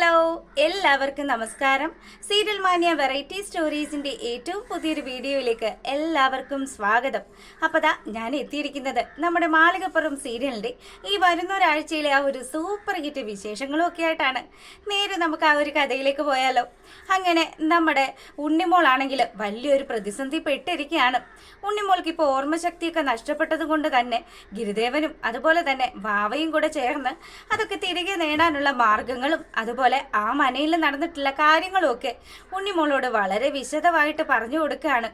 Hello, എല്ലാവർക്കും നമസ്കാരം. Serial മാനിയ variety സ്റ്റോറീസിന്റെ ഏറ്റവും പുതിയൊരു വീഡിയോയിലേക്ക് എല്ലാവർക്കും സ്വാഗതം. അപ്പോൾ ഞാൻ എത്തിയിരിക്കുന്നത് നമ്മുടെ മാളികപ്പുറം സീരിയലിന്റെ ഈ വരുന്ന ഒരാഴ്ചയിലെ ആ ഒരു സൂപ്പർ ഹിറ്റ് വിശേഷങ്ങളും ഒക്കെ ആയിട്ടാണ്. നേരെ നമുക്ക് ആ ഒരു കഥയിലേക്ക് പോയാലോ. അങ്ങനെ നമ്മുടെ ഉണ്ണിമോളാണെങ്കിൽ വലിയൊരു പ്രതിസന്ധി പെട്ടിരിക്കുകയാണ്. ഉണ്ണിമോൾക്ക് ഇപ്പോൾ ഓർമ്മശക്തിയൊക്കെ നഷ്ടപ്പെട്ടത് കൊണ്ട് തന്നെ ഗിരിദേവനും അതുപോലെ തന്നെ വാവയും കൂടെ ചേർന്ന് അതൊക്കെ തിരികെ നേടാനുള്ള മാർഗങ്ങളും അതുപോലെ ആ മനയിൽ നടന്നിട്ടുള്ള കാര്യങ്ങളും ഒക്കെ ഉണ്ണിമോളോട് വളരെ വിശദമായിട്ട് പറഞ്ഞു കൊടുക്കുകയാണ്.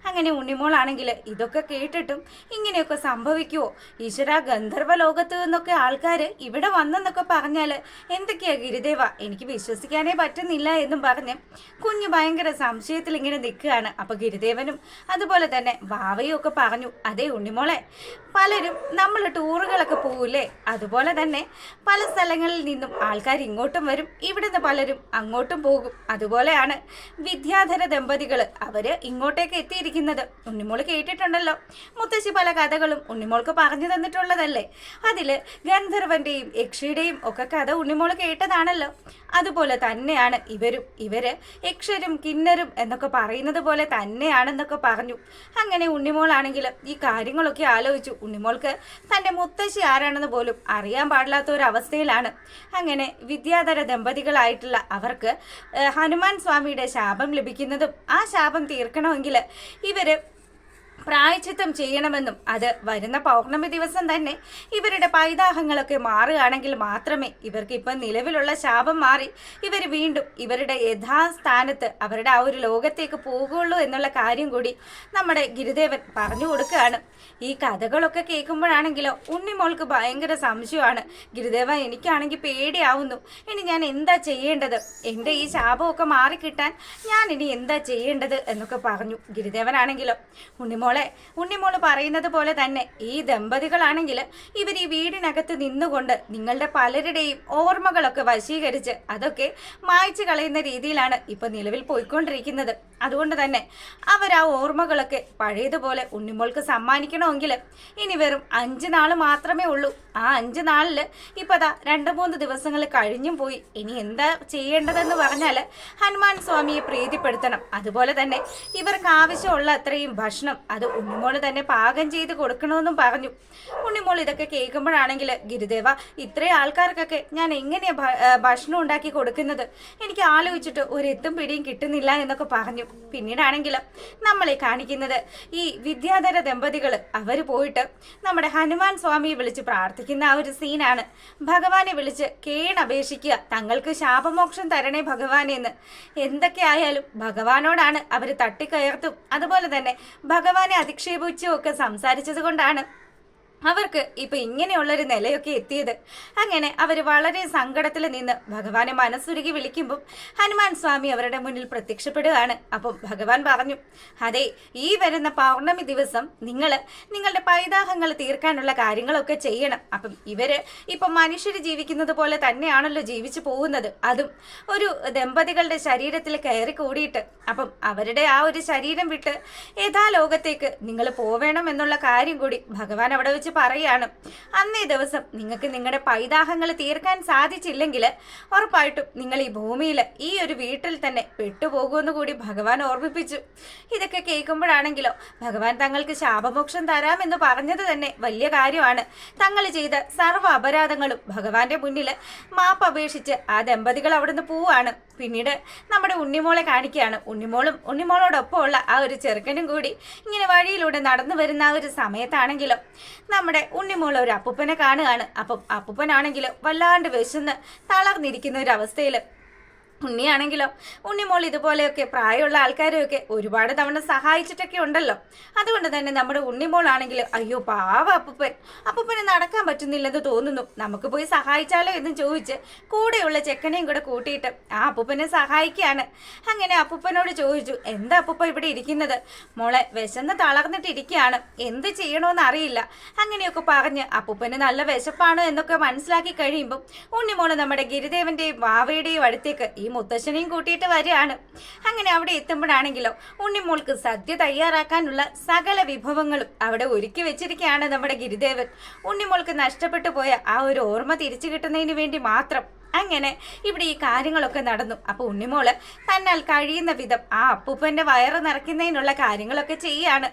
അങ്ങനെ ഉണ്ണിമോളാണെങ്കിൽ ഇതൊക്കെ കേട്ടിട്ടും ഇങ്ങനെയൊക്കെ സംഭവിക്കുമോ, ഈശ്വര, ഗന്ധർവ ലോകത്ത് നിന്നൊക്കെ ആൾക്കാർ ഇവിടെ വന്നെന്നൊക്കെ പറഞ്ഞാൽ എന്തൊക്കെയാ ഗിരിദേവ, എനിക്ക് വിശ്വസിക്കാനേ പറ്റുന്നില്ല എന്നും പറഞ്ഞ് കുഞ്ഞ് ഭയങ്കര സംശയത്തിൽ ഇങ്ങനെ നിൽക്കുകയാണ്. അപ്പോൾ ഗിരിദേവനും അതുപോലെ തന്നെ വാവയും ഒക്കെ പറഞ്ഞു, അതേ ഉണ്ണിമോളെ, പലരും നമ്മൾ ടൂറുകളൊക്കെ പോവില്ലേ, അതുപോലെ തന്നെ പല സ്ഥലങ്ങളിൽ നിന്നും ആൾക്കാർ ഇങ്ങോട്ടും വരും, ഇവിടുന്ന് പലരും അങ്ങോട്ടും പോകും. അതുപോലെയാണ് വിദ്യാധര ദമ്പതികൾ അവർ ഇങ്ങോട്ടേക്ക് എത്തിയിരിക്കുന്നത്. ഉണ്ണിമോൾ കേട്ടിട്ടുണ്ടല്ലോ, മുത്തശ്ശി പല കഥകളും ഉണ്ണിമോൾക്ക് പറഞ്ഞു തന്നിട്ടുള്ളതല്ലേ. അതിൽ ഗന്ധർവന്റെയും യക്ഷിയുടെയും ഒക്കെ കഥ ഉണ്ണിമോൾ കേട്ടതാണല്ലോ. അതുപോലെ തന്നെയാണ് ഇവര് യക്ഷരും കിന്നരും എന്നൊക്കെ പറയുന്നത് പോലെ തന്നെയാണെന്നൊക്കെ പറഞ്ഞു. അങ്ങനെ ഉണ്ണിമോളാണെങ്കിൽ ഈ കാര്യങ്ങളൊക്കെ ആലോചിച്ചു. ഉണ്ണിമോൾക്ക് തൻ്റെ മുത്തശ്ശി ആരാണെന്ന് പോലും അറിയാൻ പാടില്ലാത്ത ഒരു അവസ്ഥയിലാണ്. അങ്ങനെ വിദ്യാധര ദമ്പതികളായിട്ടുള്ള അവർക്ക് ഹനുമാൻ സ്വാമിയുടെ ശാപം ലഭിക്കുന്നതും ആ ശാപം തീർക്കണമെങ്കിൽ ഇവര് പ്രായച്ചിത്തം ചെയ്യണമെന്നും അത് വരുന്ന പൗർണമി ദിവസം തന്നെ ഇവരുടെ പൈതാഹങ്ങളൊക്കെ മാറുകയാണെങ്കിൽ മാത്രമേ ഇവർക്ക് ഇപ്പം നിലവിലുള്ള ശാപം മാറി ഇവർ വീണ്ടും ഇവരുടെ യഥാസ്ഥാനത്ത് അവരുടെ ആ ഒരു ലോകത്തേക്ക് പോകുള്ളൂ എന്നുള്ള കാര്യം കൂടി നമ്മുടെ ഗിരിദേവൻ പറഞ്ഞു കൊടുക്കുകയാണ്. ഈ കഥകളൊക്കെ കേൾക്കുമ്പോഴാണെങ്കിലോ ഉണ്ണിമോൾക്ക് ഭയങ്കര സംശയമാണ്. ഗിരിദേവ, എനിക്കാണെങ്കിൽ പേടിയാവുന്നു, ഇനി ഞാൻ എന്താ ചെയ്യേണ്ടത്, എൻ്റെ ഈ ശാപമൊക്കെ മാറിക്കിട്ടാൻ ഞാൻ ഇനി എന്താ ചെയ്യേണ്ടത് എന്നൊക്കെ പറഞ്ഞു. ഗിരിദേവനാണെങ്കിലോ ഉണ്ണിമോള് പറയുന്നത് പോലെ തന്നെ ഈ ദമ്പതികളാണെങ്കിൽ ഇവർ ഈ വീടിനകത്ത് നിന്നുകൊണ്ട് നിങ്ങളുടെ പലരുടെയും ഓർമ്മകളൊക്കെ വശീകരിച്ച് അതൊക്കെ മായ്ച്ചു കളയുന്ന രീതിയിലാണ് ഇപ്പൊ നിലവിൽ പോയിക്കൊണ്ടിരിക്കുന്നത്. അതുകൊണ്ട് തന്നെ അവർ ആ ഓർമ്മകളൊക്കെ പഴയതുപോലെ ഉണ്ണിമോൾക്ക് സമ്മാനിക്കണമെങ്കിൽ ഇനി വെറും 5 നാൾ മാത്രമേ ഉള്ളൂ. ആ 5 നാളിൽ ഇപ്പൊ 2-3 ദിവസങ്ങൾ കഴിഞ്ഞും പോയി. ഇനി എന്താ ചെയ്യേണ്ടതെന്ന് പറഞ്ഞാൽ ഹനുമാൻ സ്വാമിയെ പ്രീതിപ്പെടുത്തണം. അതുപോലെ തന്നെ ഇവർക്ക് ആവശ്യമുള്ള അത്രയും ഭക്ഷണം അത് ഉണ്ണിമോള് തന്നെ പാകം ചെയ്ത് കൊടുക്കണമെന്നും പറഞ്ഞു. ഉണ്ണിമോൾ ഇതൊക്കെ കേൾക്കുമ്പോഴാണെങ്കിൽ ഗിരിദേവ, ഇത്രയും ആൾക്കാർക്കൊക്കെ ഞാൻ എങ്ങനെയാ ഭക്ഷണം ഉണ്ടാക്കി കൊടുക്കുന്നത്, എനിക്ക് ആലോചിച്ചിട്ട് ഒരു എത്തും പിടിയും കിട്ടുന്നില്ല എന്നൊക്കെ പറഞ്ഞു. പിന്നീടാണെങ്കിൽ നമ്മളെ കാണിക്കുന്നത് ഈ വിദ്യാധര ദമ്പതികൾ അവർ പോയിട്ട് നമ്മുടെ ഹനുമാൻ സ്വാമിയെ വിളിച്ച് പ്രാർത്ഥിക്കുന്ന ആ ഒരു സീനാണ്. ഭഗവാനെ വിളിച്ച് കേണപേക്ഷിക്കുക, തങ്ങൾക്ക് ശാപമോക്ഷം തരണേ ഭഗവാനെ എന്ന്. എന്തൊക്കെ ആയാലും ഭഗവാനോടാണ് അവർ തട്ടിക്കയർത്തും അതുപോലെ തന്നെ ഭഗവാനെ അധിക്ഷേപിച്ചും ഒക്കെ സംസാരിച്ചത് കൊണ്ടാണ് അവർക്ക് ഇപ്പൊ ഇങ്ങനെയുള്ളൊരു നിലയൊക്കെ എത്തിയത്. അങ്ങനെ അവർ വളരെ സങ്കടത്തിൽ നിന്ന് ഭഗവാനെ മനസ്സുരുകി വിളിക്കുമ്പോൾ ഹനുമാൻ സ്വാമി അവരുടെ മുന്നിൽ പ്രത്യക്ഷപ്പെടുകയാണ്. അപ്പം ഭഗവാൻ പറഞ്ഞു, അതെ, ഈ വരുന്ന പൗർണമി ദിവസം നിങ്ങളുടെ പൈതാഹങ്ങൾ തീർക്കാനുള്ള കാര്യങ്ങളൊക്കെ ചെയ്യണം. അപ്പം ഇവര് ഇപ്പൊ മനുഷ്യർ ജീവിക്കുന്നത് പോലെ തന്നെയാണല്ലോ ജീവിച്ചു പോകുന്നത്, അതും ഒരു ദമ്പതികളുടെ ശരീരത്തിൽ കയറി കൂടിയിട്ട്. അപ്പം അവരുടെ ആ ഒരു ശരീരം വിട്ട് യഥാലോകത്തേക്ക് നിങ്ങൾ പോവേണം എന്നുള്ള കാര്യം കൂടി ഭഗവാൻ അവിടെ വെച്ച് പറയാണ്. അന്നേ ദിവസം നിങ്ങൾക്ക് നിങ്ങളുടെ പൈതാഹങ്ങൾ തീർക്കാൻ സാധിച്ചില്ലെങ്കിൽ ഉറപ്പായിട്ടും നിങ്ങൾ ഈ ഭൂമിയിൽ ഈ ഒരു വീട്ടിൽ തന്നെ പെട്ടുപോകുമെന്ന് കൂടി ഭഗവാൻ ഓർമ്മിപ്പിച്ചു. ഇതൊക്കെ കേൾക്കുമ്പോഴാണെങ്കിലോ ഭഗവാൻ തങ്ങൾക്ക് ശാപമോക്ഷം തരാമെന്ന് പറഞ്ഞത് തന്നെ വലിയ കാര്യമാണ്. തങ്ങൾ ചെയ്ത സർവ്വ അപരാധങ്ങളും ഭഗവാന്റെ മുന്നിൽ മാപ്പ് അപേക്ഷിച്ച് ആ ദമ്പതികൾ അവിടുന്ന് പോവാണ്. പിന്നീട് നമ്മുടെ ഉണ്ണിമോളെ കാണിക്കുകയാണ്. ഉണ്ണിമോളോടൊപ്പം ഉള്ള ആ ഒരു ചെറുക്കനും കൂടി ഇങ്ങനെ വഴിയിലൂടെ നടന്നു വരുന്ന ആ ഒരു സമയത്താണെങ്കിലോ നമ്മുടെ ഉണ്ണിമോൾ ഒരു അപ്പൂപ്പനെ കാണുകയാണ്. അപ്പം അപ്പൂപ്പനാണെങ്കിൽ വല്ലാണ്ട് വിശന്ന് തളർന്നിരിക്കുന്ന ഒരു അവസ്ഥയിൽ ഉണ്ണിയാണെങ്കിലോ ഉണ്ണിമോൾ ഇതുപോലെയൊക്കെ പ്രായമുള്ള ആൾക്കാരെയൊക്കെ ഒരുപാട് തവണ സഹായിച്ചിട്ടൊക്കെ ഉണ്ടല്ലോ. അതുകൊണ്ട് തന്നെ നമ്മുടെ ഉണ്ണിമോളാണെങ്കിൽ അയ്യോ പാവ അപ്പൂപ്പന് നടക്കാൻ പറ്റുന്നില്ലെന്ന് തോന്നുന്നു, നമുക്ക് പോയി സഹായിച്ചാലോ എന്ന് ചോദിച്ച് കൂടെയുള്ള ചെക്കനെയും കൂടെ കൂട്ടിയിട്ട് ആ അപ്പൂപ്പനെ സഹായിക്കുകയാണ്. അങ്ങനെ അപ്പൂപ്പനോട് ചോദിച്ചു, എന്താ അപ്പൂപ്പ ഇവിടെ ഇരിക്കുന്നത്, മോളെ വിശന്ന് തളർന്നിട്ടിരിക്കുകയാണ്, എന്ത് ചെയ്യണമെന്ന് അറിയില്ല. അങ്ങനെയൊക്കെ പറഞ്ഞ് അപ്പൂപ്പന് നല്ല വിശപ്പാണ് എന്നൊക്കെ മനസ്സിലാക്കി കഴിയുമ്പം ഉണ്ണിമോള് നമ്മുടെ ഗിരിദേവന്റെയും വാവയുടെയും അടുത്തേക്ക് ഈ മുത്തശ്ശനെയും കൂട്ടിയിട്ട് വരികയാണ്. അങ്ങനെ അവിടെ എത്തുമ്പോഴാണെങ്കിലോ ഉണ്ണിമോൾക്ക് സദ്യ തയ്യാറാക്കാനുള്ള സകല വിഭവങ്ങളും അവിടെ ഒരുക്കി വെച്ചിരിക്കുകയാണ് നമ്മുടെ ഗിരിദേവൻ. ഉണ്ണിമോൾക്ക് നഷ്ടപ്പെട്ടു പോയ ആ ഒരു ഓർമ്മ തിരിച്ചു കിട്ടുന്നതിന് വേണ്ടി മാത്രം അങ്ങനെ ഇവിടെ ഈ കാര്യങ്ങളൊക്കെ നടന്നു. അപ്പോൾ ഉണ്ണിമോള് തന്നാൽ കഴിയുന്ന വിധം ആ അപ്പൂപ്പൻ്റെ വയറ് നിറയ്ക്കുന്നതിനുള്ള കാര്യങ്ങളൊക്കെ ചെയ്യാണ്.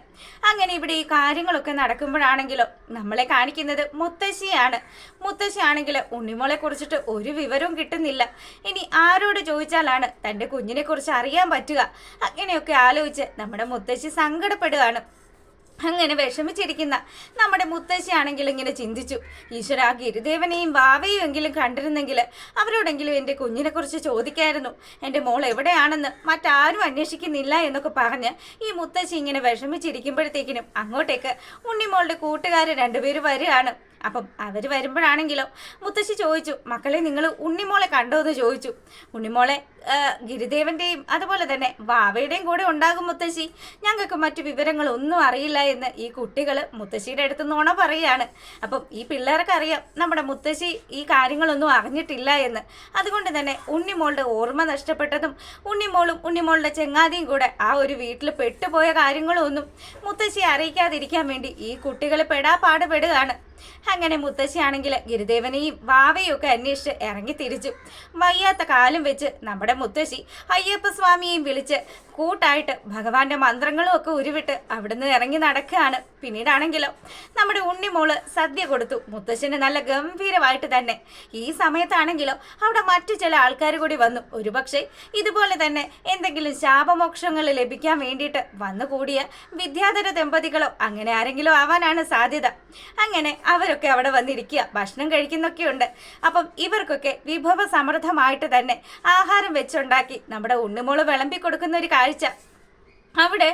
അങ്ങനെ ഇവിടെ ഈ കാര്യങ്ങളൊക്കെ നടക്കുമ്പോഴാണെങ്കിലോ നമ്മളെ കാണിക്കുന്നത് മുത്തശ്ശിയാണ്. മുത്തശ്ശിയാണെങ്കിൽ ഉണ്ണിമോളെ കുറിച്ചിട്ട് ഒരു വിവരവും കിട്ടുന്നില്ല. ഇനി ആരോട് ചോദിച്ചാലാണ് തൻ്റെ കുഞ്ഞിനെ കുറിച്ച് അറിയാൻ പറ്റുക? അങ്ങനെയൊക്കെ ആലോചിച്ച് നമ്മുടെ മുത്തശ്ശി സങ്കടപ്പെടുകയാണ്. അങ്ങനെ വിഷമിച്ചിരിക്കുന്ന നമ്മുടെ മുത്തശ്ശിയാണെങ്കിൽ ഇങ്ങനെ ചിന്തിച്ചു, ഈശ്വര, ഗിരിദേവനെയും വാവയും എങ്കിലും കണ്ടിരുന്നെങ്കിൽ അവരോടെങ്കിലും എൻ്റെ കുഞ്ഞിനെ കുറിച്ച് ചോദിക്കായിരുന്നു. എൻ്റെ മോൾ എവിടെയാണെന്ന് മറ്റാരും അന്വേഷിക്കുന്നില്ല എന്നൊക്കെ പറഞ്ഞ് ഈ മുത്തശ്ശി ഇങ്ങനെ വിഷമിച്ചിരിക്കുമ്പോഴത്തേക്കിനും അങ്ങോട്ടേക്ക് ഉണ്ണിമോളുടെ കൂട്ടുകാർ രണ്ടുപേരും വരികയാണ്. അപ്പം അവർ വരുമ്പോഴാണെങ്കിലോ മുത്തശ്ശി ചോദിച്ചു, മക്കളെ നിങ്ങൾ ഉണ്ണിമോളെ കണ്ടോ എന്ന് ചോദിച്ചു. ഉണ്ണിമോളെ ഗിരിദേവൻ്റെയും അതുപോലെ തന്നെ വാവയുടെയും കൂടെ ഉണ്ടാകും മുത്തശ്ശി, ഞങ്ങൾക്ക് മറ്റു വിവരങ്ങളൊന്നും അറിയില്ല എന്ന് ഈ കുട്ടികൾ മുത്തശ്ശിയുടെ അടുത്ത് നുണ പറയുകയാണ്. അപ്പം ഈ പിള്ളേർക്ക് അറിയാം നമ്മുടെ മുത്തശ്ശി ഈ കാര്യങ്ങളൊന്നും അറിഞ്ഞിട്ടില്ല എന്ന്. അതുകൊണ്ട് തന്നെ ഉണ്ണിമോളുടെ ഓർമ്മ നഷ്ടപ്പെട്ടതും ഉണ്ണിമോളും ഉണ്ണിമോളുടെ ചെങ്ങാതിയും കൂടെ ആ ഒരു വീട്ടിൽ പെട്ടുപോയ കാര്യങ്ങളൊന്നും മുത്തശ്ശിയെ അറിയിക്കാതിരിക്കാൻ വേണ്ടി ഈ കുട്ടികൾ പെടാപ്പാടുപെടുകയാണ്. അങ്ങനെ മുത്തശ്ശിയാണെങ്കിൽ ഗിരിദേവനെയും വാവയും ഒക്കെ അന്വേഷിച്ച് ഇറങ്ങി തിരിച്ചു. വയ്യാത്ത കാലം വെച്ച് നമ്മുടെ മുത്തശ്ശി അയ്യപ്പസ്വാമിയെയും വിളിച്ച് കൂട്ടായിട്ട് ഭഗവാന്റെ മന്ത്രങ്ങളും ഒക്കെ ഉരുവിട്ട് അവിടുന്ന് ഇറങ്ങി നടക്കുകയാണ്. പിന്നീടാണെങ്കിലോ നമ്മുടെ ഉണ്ണിമോള് സദ്യ കൊടുത്തു മുത്തശ്ശന് നല്ല ഗംഭീരമായിട്ട് തന്നെ. ഈ സമയത്താണെങ്കിലോ അവിടെ മറ്റു ചില ആൾക്കാർ കൂടി വന്നു. ഒരുപക്ഷെ ഇതുപോലെ തന്നെ എന്തെങ്കിലും ശാപമോക്ഷങ്ങൾ ലഭിക്കാൻ വേണ്ടിയിട്ട് വന്നുകൂടിയ വിദ്യാധര ദമ്പതികളോ അങ്ങനെ ആരെങ്കിലും ആവാനാണ് സാധ്യത. അങ്ങനെ അവരൊക്കെ അവിടെ വന്നിരിക്കുക, ഭക്ഷണം കഴിക്കുന്നൊക്കെയുണ്ട്. അപ്പം ഇവർക്കൊക്കെ വിഭവ സമൃദ്ധമായിട്ട് തന്നെ ആഹാരം വെച്ചുണ്ടാക്കി നമ്മുടെ ഉണ്ണിമോള് വിളമ്പി കൊടുക്കുന്ന ഒരു കാഴ്ച അവിടെ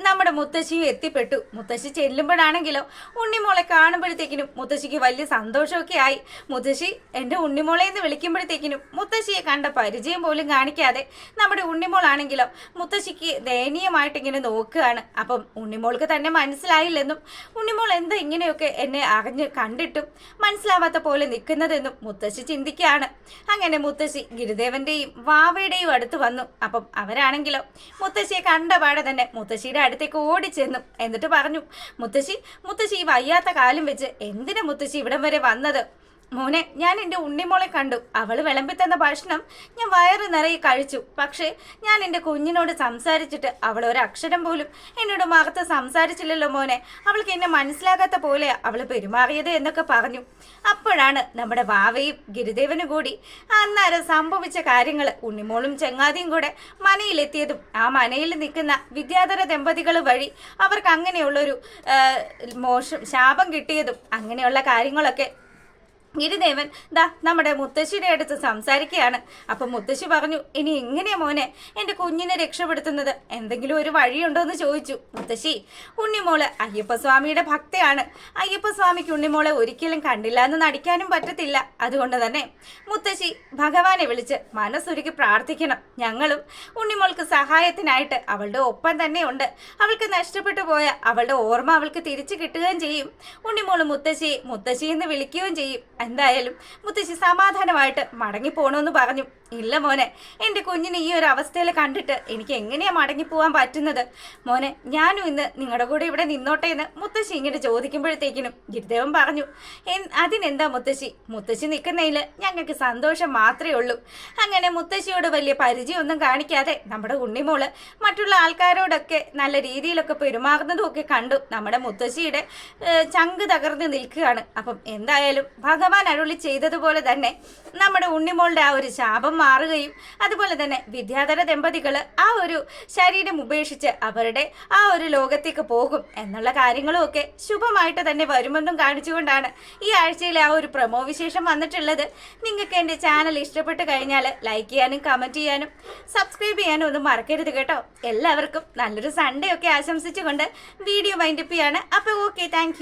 നമ്മുടെ മുത്തശ്ശിയും എത്തിപ്പെട്ടു. മുത്തശ്ശി ചെല്ലുമ്പോഴാണെങ്കിലോ ഉണ്ണിമോളെ കാണുമ്പോഴത്തേക്കിനും മുത്തശ്ശിക്ക് വലിയ സന്തോഷമൊക്കെ ആയി. മുത്തശ്ശി എൻ്റെ ഉണ്ണിമോളെ എന്ന് വിളിക്കുമ്പോഴത്തേക്കിനും മുത്തശ്ശിയെ കണ്ട പരിചയം പോലും കാണിക്കാതെ നമ്മുടെ ഉണ്ണിമോളാണെങ്കിലോ മുത്തശ്ശിക്ക് ദയനീയമായിട്ട് ഇങ്ങനെ നോക്കുകയാണ്. അപ്പം ഉണ്ണിമോൾക്ക് തന്നെ മനസ്സിലായില്ലെന്നും ഉണ്ണിമോൾ എന്താ ഇങ്ങനെയൊക്കെ എന്നെ അറിഞ്ഞ് കണ്ടിട്ടും മനസ്സിലാവാത്ത പോലെ നിൽക്കുന്നതെന്നും മുത്തശ്ശി ചിന്തിക്കുകയാണ്. അങ്ങനെ മുത്തശ്ശി ഗിരിദേവൻ്റെയും വാവയുടെയും അടുത്ത് വന്നു. അപ്പം അവരാണെങ്കിലോ മുത്തശ്ശിയെ കണ്ടപാടെ തന്നെ മുത്തശ്ശിയുടെ അടുത്തേക്ക് ഓടിച്ചെന്നു. എന്നിട്ട് പറഞ്ഞു, മുത്തശ്ശി ഈ വയ്യാത്ത കാലം വെച്ച് എന്തിനാ മുത്തശ്ശി ഇവിടം വരെ വന്നത്? മോനെ, ഞാൻ എൻ്റെ ഉണ്ണിമോളെ കണ്ടു. അവൾ വിളമ്പി തന്ന ഭക്ഷണം ഞാൻ വയറ് നിറയെ കഴിച്ചു. പക്ഷേ ഞാൻ എൻ്റെ കുഞ്ഞിനോട് സംസാരിച്ചിട്ട് അവൾ ഒരക്ഷരം പോലും എന്നോട് മകത്ത് സംസാരിച്ചില്ലല്ലോ മോനെ. അവൾക്ക് എന്നെ മനസ്സിലാകാത്ത പോലെയാ അവൾ പെരുമാറിയത് എന്നൊക്കെ പറഞ്ഞു. അപ്പോഴാണ് നമ്മുടെ വാവയും ഗിരിദേവനും കൂടി അന്നേരം സംഭവിച്ച കാര്യങ്ങൾ ഉണ്ണിമോളും ചെങ്ങാതിയും കൂടെ മനയിലെത്തിയതും ആ മനയിൽ നിൽക്കുന്ന വിദ്യാധര ദമ്പതികൾ വഴി അവർക്ക് അങ്ങനെയുള്ളൊരു ശാപം കിട്ടിയതും അങ്ങനെയുള്ള കാര്യങ്ങളൊക്കെ ഗിരിദേവൻ നമ്മുടെ മുത്തശ്ശിയുടെ അടുത്ത് സംസാരിക്കുകയാണ്. അപ്പം മുത്തശ്ശി പറഞ്ഞു, ഇനി എങ്ങനെയാ മോനെ എൻ്റെ കുഞ്ഞിനെ രക്ഷപ്പെടുത്തുന്നത്? എന്തെങ്കിലും ഒരു വഴിയുണ്ടോ എന്ന് ചോദിച്ചു. മുത്തശ്ശി, ഉണ്ണിമോള് അയ്യപ്പസ്വാമിയുടെ ഭക്തയാണ്. അയ്യപ്പസ്വാമിക്ക് ഉണ്ണിമോളെ ഒരിക്കലും കണ്ടില്ല എന്ന് നടിക്കാനും പറ്റത്തില്ല. അതുകൊണ്ട് തന്നെ മുത്തശ്ശി ഭഗവാനെ വിളിച്ച് മനസ്സുരുക്കി പ്രാർത്ഥിക്കണം. ഞങ്ങളും ഉണ്ണിമോൾക്ക് സഹായത്തിനായിട്ട് അവളുടെ ഒപ്പം തന്നെ ഉണ്ട്. അവൾക്ക് നഷ്ടപ്പെട്ടു പോയ അവളുടെ ഓർമ്മ അവൾക്ക് തിരിച്ചു കിട്ടുകയും ചെയ്യും. ഉണ്ണിമോള് മുത്തശ്ശി എന്ന് വിളിക്കുകയും ചെയ്യും. എന്തായാലും മുത്തശ്ശി സമാധാനമായിട്ട് മടങ്ങിപ്പോണമെന്ന് പറഞ്ഞു. ഇല്ല മോനെ, എൻ്റെ കുഞ്ഞിനെ ഈ ഒരു അവസ്ഥയിൽ കണ്ടിട്ട് എനിക്ക് എങ്ങനെയാണ് മടങ്ങിപ്പോവാൻ പറ്റുന്നത്? മോനെ, ഞാനും ഇന്ന് നിങ്ങളുടെ കൂടെ ഇവിടെ നിന്നോട്ടെ എന്ന് മുത്തശ്ശി ഇങ്ങനെ ചോദിക്കുമ്പോഴത്തേക്കിനും ഗിരിദേവൻ പറഞ്ഞു, അതിനെന്താ മുത്തശ്ശി നിൽക്കുന്നതിൽ ഞങ്ങൾക്ക് സന്തോഷം മാത്രമേ ഉള്ളൂ. അങ്ങനെ മുത്തശ്ശിയോട് വലിയ പരിചയമൊന്നും കാണിക്കാതെ നമ്മുടെ ഉണ്ണിമോള് മറ്റുള്ള ആൾക്കാരോടൊക്കെ നല്ല രീതിയിലൊക്കെ പെരുമാറുന്നതും ഒക്കെ കണ്ടു നമ്മുടെ മുത്തശ്ശിയുടെ ചങ്ക് തകർന്ന് നിൽക്കുകയാണ്. അപ്പം എന്തായാലും ഭഗവാൻ അരുളി ചെയ്തതുപോലെ തന്നെ നമ്മുടെ ഉണ്ണിമോളുടെ ആ ഒരു ശാപം മാറുകയും അതുപോലെ തന്നെ വിദ്യാധര ദമ്പതികൾ ആ ഒരു ശരീരം ഉപേക്ഷിച്ച് അവരുടെ ആ ഒരു ലോകത്തേക്ക് പോകും എന്നുള്ള കാര്യങ്ങളും ഒക്കെ ശുഭമായിട്ട് തന്നെ വരുമെന്നും കാണിച്ചുകൊണ്ടാണ് ഈ ആഴ്ചയിലെ ആ ഒരു പ്രൊമോ വിശേഷം വന്നിട്ടുള്ളത്. നിങ്ങൾക്ക് എൻ്റെ ചാനൽ ഇഷ്ടപ്പെട്ട് കഴിഞ്ഞാൽ ലൈക്ക് ചെയ്യാനും കമൻറ്റ് ചെയ്യാനും സബ്സ്ക്രൈബ് ചെയ്യാനും ഒന്നും മറക്കരുത് കേട്ടോ. എല്ലാവർക്കും നല്ലൊരു സൺഡേ ഒക്കെ ആശംസിച്ചുകൊണ്ട് വീഡിയോ വൈൻഡപ്പ് ചെയ്യാണ്. അപ്പോൾ ഓക്കെ, താങ്ക്